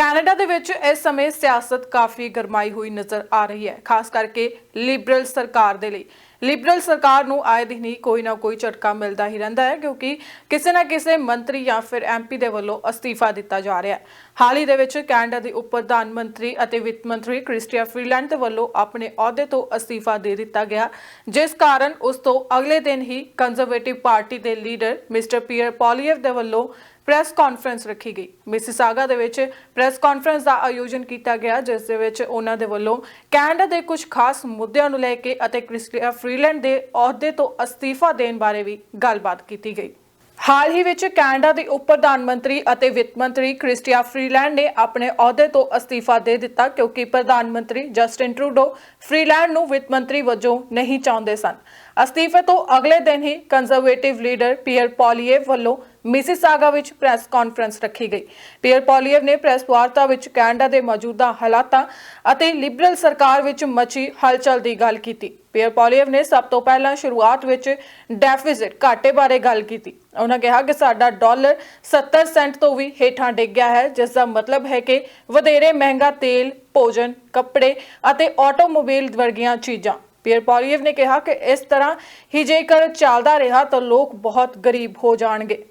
Canada ਦੇ ਵਿੱਚ ਇਸ ਸਮੇਂ ਸਿਆਸਤ ਕਾਫੀ ਗਰਮਾਈ ਹੋਈ ਨਜ਼ਰ ਆ ਰਹੀ ਹੈ, ਖਾਸ ਕਰਕੇ ਲਿਬਰਲ ਸਰਕਾਰ ਦੇ ਲਈ। ਲਿਬਰਲ ਸਰਕਾਰ ਨੂੰ ਆਏ ਦਿਨ ਹੀ ਕੋਈ ਨਾ ਕੋਈ ਝਟਕਾ ਮਿਲਦਾ ਹੀ ਰਹਿੰਦਾ ਹੈ, ਕਿਉਂਕਿ ਕਿਸੇ ਨਾ ਕਿਸੇ ਮੰਤਰੀ ਜਾਂ ਫਿਰ ਐਮਪੀ ਦੇ ਵੱਲੋਂ ਅਸਤੀਫਾ ਦਿੱਤਾ ਜਾ ਰਿਹਾ ਹੈ। ਹਾਲ ਹੀ ਦੇ ਵਿੱਚ ਕੈਨੇਡਾ ਦੇ ਉਪ ਪ੍ਰਧਾਨ ਮੰਤਰੀ ਅਤੇ ਵਿੱਤ ਮੰਤਰੀ ਕ੍ਰਿਸਟੀਆ ਫਰੀਲੈਂਡ ਦੇ ਵੱਲੋਂ ਆਪਣੇ ਅਹੁਦੇ ਤੋਂ ਅਸਤੀਫਾ ਦੇ ਦਿੱਤਾ ਗਿਆ, ਜਿਸ ਕਾਰਨ ਉਸ ਤੋਂ ਅਗਲੇ ਦਿਨ ਹੀ ਕੰਜ਼ਰਵੇਟਿਵ ਪਾਰਟੀ ਦੇ ਲੀਡਰ ਮਿਸਟਰ ਪੀਅਰ ਪੋਲੀਏਵ ਦੇ ਵੱਲੋਂ ਪ੍ਰੈਸ ਕਾਨਫਰੰਸ ਰੱਖੀ ਗਈ। ਮਿਸੀਸਾਗਾ ਦੇ ਵਿੱਚ ਪ੍ਰੈਸ ਕਾਨਫਰੰਸ ਦਾ ਆਯੋਜਨ ਕੀਤਾ ਗਿਆ, ਜਿਸ ਦੇ ਵਿੱਚ ਉਹਨਾਂ ਦੇ ਵੱਲੋਂ ਕੈਨੇਡਾ ਦੇ ਕੁਝ ਖਾਸ ਮੁੱਦਿਆਂ ਨੂੰ ਲੈ ਕੇ ਅਤੇ ਕ੍ਰਿਸਟੀਆ ਫਰੀਲੈਂਡ ਦੇ ਅਹੁਦੇ ਤੋਂ ਅਸਤੀਫਾ ਦੇਣ ਬਾਰੇ ਵੀ ਗੱਲਬਾਤ ਕੀਤੀ ਗਈ। ਹਾਲ ਹੀ ਵਿੱਚ ਕੈਨੇਡਾ ਦੇ ਉਪ ਪ੍ਰਧਾਨ ਮੰਤਰੀ ਅਤੇ ਵਿੱਤ ਮੰਤਰੀ ਕ੍ਰਿਸਟੀਆ ਫਰੀਲੈਂਡ ਨੇ ਆਪਣੇ ਅਹੁਦੇ ਤੋਂ ਅਸਤੀਫਾ ਦੇ ਦਿੱਤਾ, ਕਿਉਂਕਿ ਪ੍ਰਧਾਨ ਮੰਤਰੀ ਜਸਟਿਨ ਟਰੂਡੋ ਫਰੀਲੈਂਡ ਨੂੰ ਵਿੱਤ ਮੰਤਰੀ ਵਜੋਂ ਨਹੀਂ ਚਾਹੁੰਦੇ ਸਨ। ਅਸਤੀਫੇ ਤੋਂ ਅਗਲੇ ਦਿਨ ਹੀ ਕੰਜ਼ਰਵੇਟਿਵ ਲੀਡਰ ਪੀਅਰ ਪੋਲੀਏਵ ਵੱਲੋਂ ਮਿਸੀਸਾਗਾ ਵਿੱਚ ਪ੍ਰੈਸ ਕਾਨਫਰੰਸ ਰੱਖੀ ਗਈ। ਪੀਅਰ ਪੋਲੀਏਵ ਨੇ ਪ੍ਰੈਸ ਵਾਰਤਾ ਵਿੱਚ ਕੈਨੇਡਾ ਦੇ ਮੌਜੂਦਾ ਹਾਲਾਤਾਂ ਅਤੇ ਲਿਬਰਲ ਸਰਕਾਰ ਵਿੱਚ ਮਚੀ ਹਲਚਲ ਦੀ ਗੱਲ ਕੀਤੀ। ਪੀਅਰ ਪੋਲੀਏਵ ਨੇ ਸਭ ਤੋਂ ਪਹਿਲਾਂ ਸ਼ੁਰੂਆਤ ਵਿੱਚ ਡੈਫਿਸਿਟ ਘਾਟੇ ਬਾਰੇ ਗੱਲ ਕੀਤੀ। ਉਹਨਾਂ ਕਿਹਾ ਕਿ ਸਾਡਾ ਡਾਲਰ 70 ਸੈਂਟ ਤੋਂ ਵੀ ਹੇਠਾਂ ਡਿੱਗ ਗਿਆ ਹੈ, ਜਿਸ ਦਾ ਮਤਲਬ ਹੈ ਕਿ ਵਧੇਰੇ ਮਹਿੰਗਾ ਤੇਲ, ਭੋਜਨ, ਕੱਪੜੇ ਅਤੇ ਆਟੋਮੋਬਾਈਲ ਵਰਗੀਆਂ ਚੀਜ਼ਾਂ। ਪੀਅਰ ਪੋਲੀਏਵ ਨੇ ਕਿਹਾ ਕਿ ਇਸ ਤਰ੍ਹਾਂ ਹੀ ਜੇਕਰ ਚੱਲਦਾ ਰਿਹਾ ਤਾਂ ਲੋਕ ਬਹੁਤ ਗਰੀਬ ਹੋ ਜਾਣਗੇ।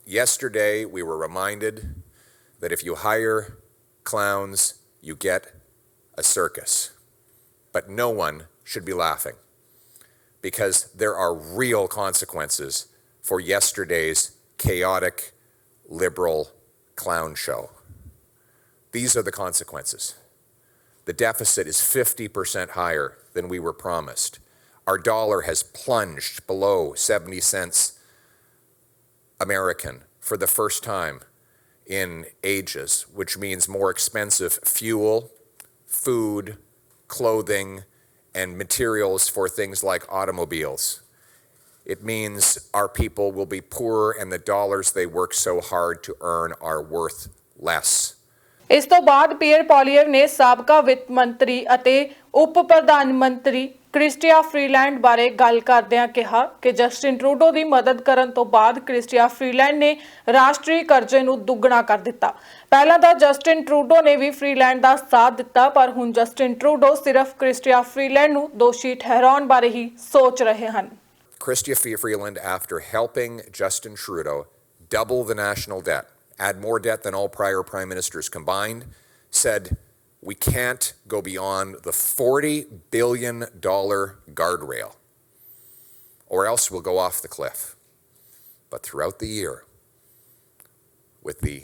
Yesterday, we were reminded that if you hire clowns, you get a circus. But no one should be laughing, because there are real consequences for yesterday's chaotic liberal clown show. These are the consequences. The deficit is 50% higher than we were promised. Our dollar has plunged below 70 cents American for the first time in ages, which means more expensive fuel, food, clothing, and materials for things like automobiles. It means our people will be poorer and the dollars they work so hard to earn are worth less. ਇਸ ਤੋਂ ਬਾਅਦ peer ਪੋਲੀਏਵ ਨੇ ਸਾਬਕਾ ਵਿੱਤ ਮੰਤਰੀ ਅਤੇ ਉਪ ਪ੍ਰਧਾਨ ਮੰਤਰੀ ਕ੍ਰਿਸਟੀਆ ਫਰੀਲੈਂਡ ਬਾਰੇ ਗੱਲ ਕਰਦਿਆਂ ਕਿਹਾ ਕਿ ਜਸਟਿਨ ਟਰੂਡੋ ਦੀ ਮਦਦ ਕਰਨ ਤੋਂ ਬਾਅਦ ਕ੍ਰਿਸਟੀਆ ਫਰੀਲੈਂਡ ਨੇ ਰਾਸ਼ਟਰੀ ਕਰਜ਼ੇ ਨੂੰ ਦੁੱਗਣਾ ਕਰ ਦਿੱਤਾ। ਪਹਿਲਾਂ ਤਾਂ ਜਸਟਿਨ ਟਰੂਡੋ ਨੇ ਵੀ ਫਰੀਲੈਂਡ ਦਾ ਸਾਥ ਦਿੱਤਾ, ਪਰ ਹੁਣ ਜਸਟਿਨ ਟਰੂਡੋ ਸਿਰਫ ਕ੍ਰਿਸਟੀਆ ਫਰੀਲੈਂਡ ਨੂੰ ਦੋਸ਼ੀ ਠਹਿਰਾਉਣ ਬਾਰੇ ਹੀ ਸੋਚ ਰਹੇ ਹਨ। Chrystia Freeland, after helping Justin Trudeau double the national debt, add more debt than all prior prime ministers combined, said, we can't go beyond the $40 billion guardrail, or else we'll go off the cliff. But throughout the year, with the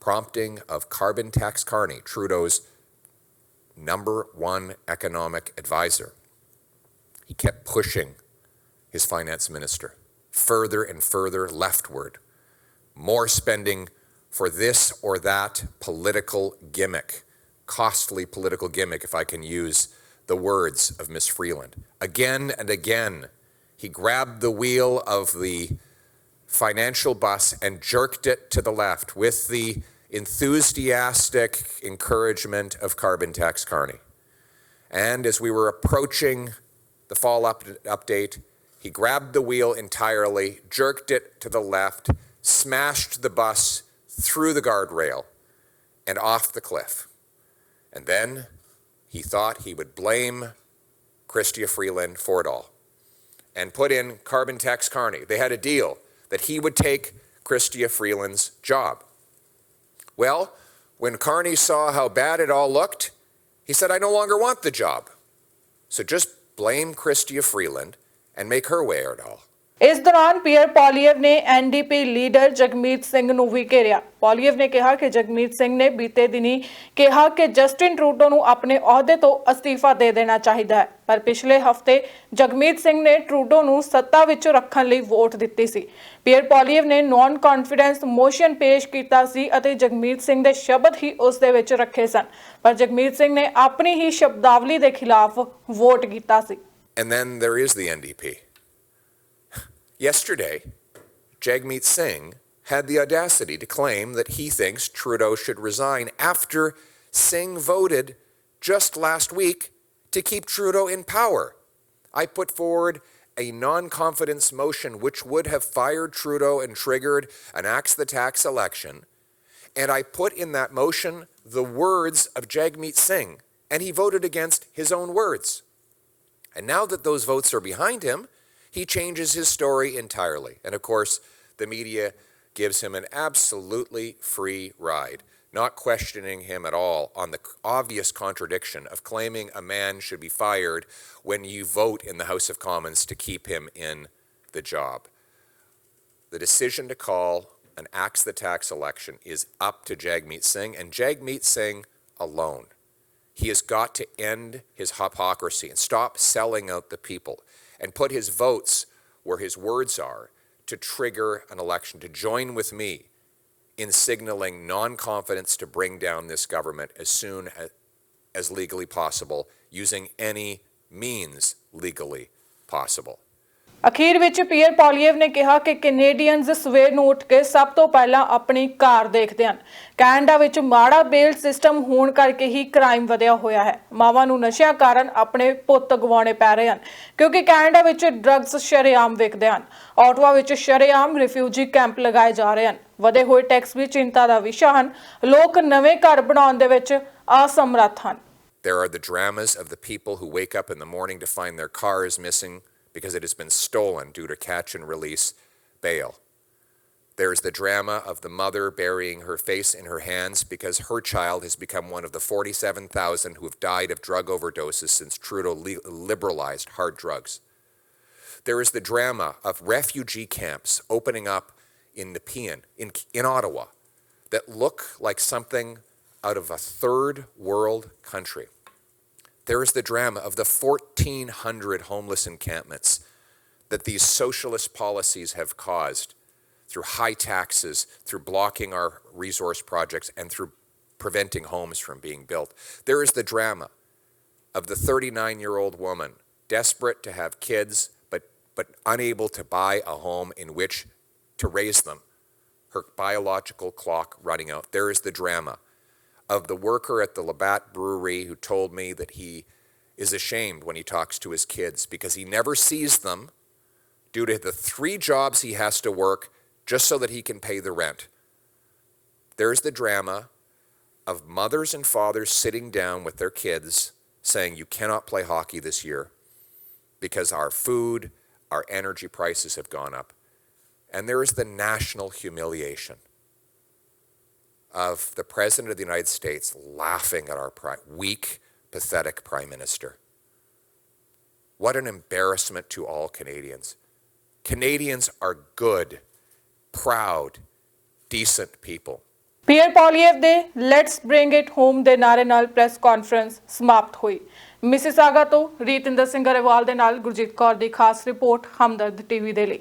prompting of Carbon Tax Carney, Trudeau's #1 economic advisor, he kept pushing his finance minister further and further leftward. More spending for this or that political gimmick, costly political gimmick, if I can use the words of Ms. Freeland. Again and again, he grabbed the wheel of the financial bus and jerked it to the left with the enthusiastic encouragement of Carbon Tax Carney. And as we were approaching the fall update, he grabbed the wheel entirely, jerked it to the left, smashed the bus through the guardrail and off the cliff. And then he thought he would blame Chrystia Freeland for it all and put in Carbon Tax Carney. They had a deal that he would take Chrystia Freeland's job. Well, when Carney saw how bad it all looked, he said, I no longer want the job. So just blame Chrystia Freeland and make her wear it all. ਇਸ ਦੌਰਾਨ peer ਪੋਲੀਏਵ ਨੇ NDP leader Jagmeet Singh ਨੂੰ ਵੀ ਘੇਰਿਆ। ਪੋਲੀਏਵ ਨੇ ਕਿਹਾ ਕਿ ਜਗਮੀਤ ਸਿੰਘ ਨੇ ਬੀਤੇ ਦਿਨੀ ਕਿਹਾ ਕਿ ਜਸਟਿਨ ਟਰੂਡੋ ਨੂੰ ਆਪਣੇ ਅਹੁਦੇ ਤੋਂ ਅਸਤੀਫਾ ਦੇ ਦੇਣਾ ਚਾਹੀਦਾ ਹੈ, ਪਰ ਪਿਛਲੇ ਹਫ਼ਤੇ ਜਗਮੀਤ ਸਿੰਘ ਨੇ ਟਰੂਡੋ ਨੂੰ ਸੱਤਾ ਵਿੱਚ ਰੱਖਣ ਲਈ ਵੋਟ ਦਿੱਤੀ ਸੀ। ਪੀਅਰ ਪੋਲੀਏਵ ਨੇ ਨੌਨ ਕੌਨਫੀਡੈਂਸ ਮੋਸ਼ਨ ਪੇਸ਼ ਕੀਤਾ ਸੀ ਅਤੇ ਜਗਮੀਤ ਸਿੰਘ ਦੇ ਸ਼ਬਦ ਹੀ ਉਸ ਦੇ ਵਿੱਚ ਰੱਖੇ ਸਨ, ਪਰ ਜਗਮੀਤ ਸਿੰਘ ਨੇ ਆਪਣੀ ਹੀ ਸ਼ਬਦਾਵਲੀ ਦੇ ਖਿਲਾਫ ਵੋਟ ਕੀਤਾ ਸੀ। And then there is the NDP. Yesterday, Jagmeet Singh had the audacity to claim that he thinks Trudeau should resign after Singh voted just last week to keep Trudeau in power. I put forward a non-confidence motion which would have fired Trudeau and triggered an axe the tax election, and I put in that motion the words of Jagmeet Singh, and he voted against his own words. And now that those votes are behind him, he changes his story entirely. And of course, the media gives him an absolutely free ride, not questioning him at all on the obvious contradiction of claiming a man should be fired when you vote in the House of Commons to keep him in the job. The decision to call an axe the tax election is up to Jagmeet Singh, and Jagmeet Singh alone. He has got to end his hypocrisy and stop selling out the people and put his votes where his words are to trigger an election, to join with me in signaling non-confidence to bring down this government as soon as legally possible, using any means legally possible. ਅਖੀਰ ਵਿੱਚ peer ਪੋਲੀਏਵ ਨੇ ਕਿਹਾ ਕਿ ਕੈਨੇਡੀਅਨਜ਼ ਸਵੇਰ ਨੂੰ ਉੱਠ ਕੇ ਸਭ ਤੋਂ ਪਹਿਲਾਂ ਆਪਣੀ ਕਾਰ ਦੇਖਦੇ ਹਨ। ਕੈਨੇਡਾ ਵਿੱਚ ਮਾੜਾ ਬੇਲ ਸਿਸਟਮ ਹੋਣ ਕਰਕੇ ਹੀ ਕ੍ਰਾਈਮ ਵਧਿਆ ਹੋਇਆ ਹੈ। ਮਾਵਾਂ ਨੂੰ ਨਸ਼ਿਆਂ ਕਾਰਨ ਆਪਣੇ ਪੁੱਤ ਗਵਾਉਣੇ ਪੈ ਰਹੇ ਹਨ ਕਿਉਂਕਿ ਕੈਨੇਡਾ ਵਿੱਚ ਡਰੱਗਸ ਸ਼ਰੇਆਮ ਵਿਕਦੇ ਹਨ। ਆਟਵਾ ਵਿੱਚ ਸ਼ਰੇਆਮ ਰਿਫਿਊਜੀ ਕੈਂਪ ਲਗਾਏ ਜਾ ਰਹੇ ਹਨ। ਵਧੇ ਹੋਏ ਟੈਕਸ ਵੀ ਚਿੰਤਾ ਦਾ ਵਿਸ਼ਾ ਹਨ। ਲੋਕ ਨਵੇਂ ਘਰ ਬਣਾਉਣ ਦੇ ਵਿੱਚ ਅਸਮਰੱਥ ਹਨ। There are the dramas of the people who wake up in the morning to find their car is missing because it has been stolen due to catch and release bail. There is the drama of the mother burying her face in her hands because her child has become one of the 47,000 who have died of drug overdoses since Trudeau liberalized hard drugs. There is the drama of refugee camps opening up in Nepean, in Ottawa, that look like something out of a third world country. There is the drama of the 1,400 homeless encampments that these socialist policies have caused through high taxes, through blocking our resource projects, and through preventing homes from being built. There is the drama of the 39-year-old woman desperate to have kids but unable to buy a home in which to raise them, her biological clock running out. There is the drama of the worker at the Labatt Brewery who told me that he is ashamed when he talks to his kids because he never sees them due to the 3 jobs he has to work just so that he can pay the rent. There's the drama of mothers and fathers sitting down with their kids saying you cannot play hockey this year because our food, our energy prices have gone up. And there is the national humiliation of the President of the United States laughing at our weak, pathetic Prime Minister. What an embarrassment to all Canadians. Canadians are good, proud, decent people. Pierre Poilievre ਦੇ let's bring it home ਦੇ ਨਾਰੇ ਨਾਲ press conference ਸਮਾਪਤ ਹੋਈ। Mississauga ਤੋਂ ਰੀਤਿੰਦਰ ਸਿੰਘ ਗਰੇਵਾਲ ਦੇ ਨਾਲ ਗੁਰਜੀਤ ਕੌਰ ਦੀ ਖਾਸ report ਹਮਦਰਦ TV ਦੇ ਲਈ।